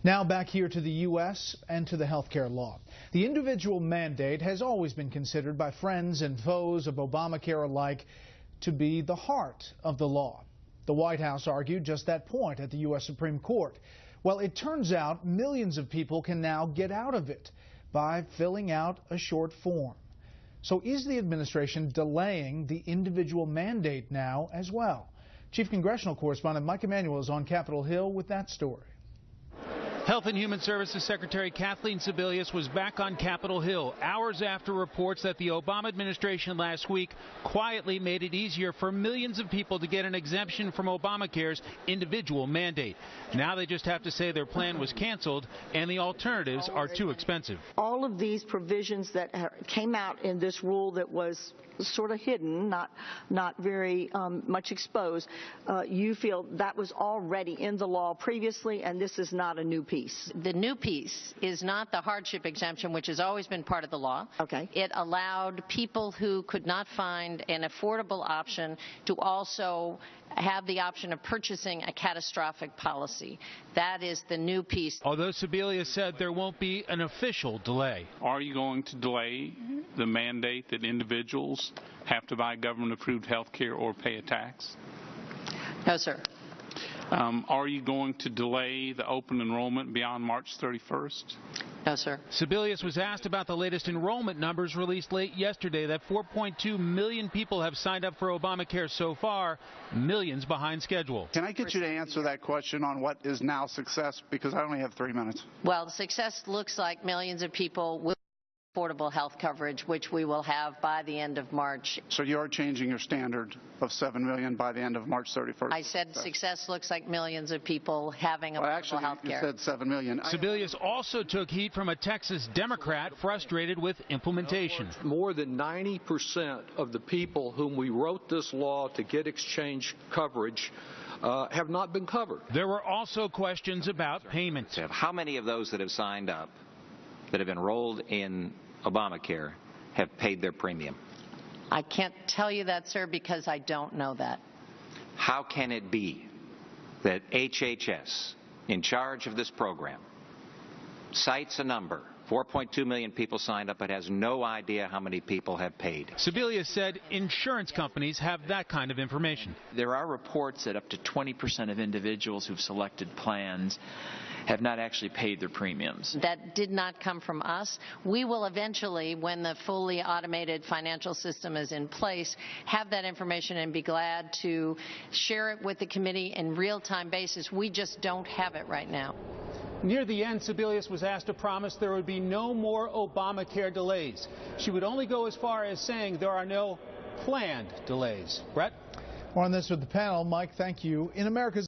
Now back here to the U.S. and to the health care law. The individual mandate has always been considered by friends and foes of Obamacare alike to be the heart of the law. The White House argued just that point at the U.S. Supreme Court. Well, it turns out millions of people can now get out of it by filling out a short form. So is the administration delaying the individual mandate now as well? Chief Congressional Correspondent Mike Emanuel is on Capitol Hill with that story. Health and Human Services Secretary Kathleen Sebelius was back on Capitol Hill hours after reports that the Obama administration last week quietly made it easier for millions of people to get an exemption from Obamacare's individual mandate. Now they just have to say their plan was canceled and the alternatives are too expensive. All of these provisions that came out in this rule that was sort of hidden, not very much exposed, you feel that was already in the law previously, and this is not a new piece. The new piece is not the hardship exemption, which has always been part of the law. Okay. It allowed people who could not find an affordable option to also have the option of purchasing a catastrophic policy. That is the new piece. Although Sebelius said there won't be an official delay. Are you going to delay the mandate that individuals have to buy government-approved health care or pay a tax? No, sir. Are you going to delay the open enrollment beyond March 31st? No, sir. Sebelius was asked about the latest enrollment numbers released late yesterday, that 4.2 million people have signed up for Obamacare so far, millions behind schedule. Can I get you to answer that question on what is now success? Because I only have 3 minutes. Well, success looks like millions of people will affordable health coverage, which we will have by the end of March. So you are changing your standard of 7 million by the end of March 31st? I said success looks like millions of people having affordable health care. You said 7 million. Sebelius also took heat from a Texas Democrat frustrated with implementation. More than 90% of the people whom we wrote this law to get exchange coverage have not been covered. There were also questions about payments. How many of those that have signed up, that have enrolled in Obamacare, have paid their premium? I can't tell you that, sir, because I don't know that. How can it be that HHS, in charge of this program, cites a number, 4.2 million people signed up, but has no idea how many people have paid? Sebelius said insurance companies have that kind of information. There are reports that up to 20% of individuals who've selected plans have not actually paid their premiums. That did not come from us. We will eventually, when the fully automated financial system is in place, have that information and be glad to share it with the committee in real-time basis. We just don't have it right now. Near the end, Sebelius was asked to promise there would be no more Obamacare delays. She would only go as far as saying there are no planned delays. Brett? More on this with the panel. Mike, thank you. In America's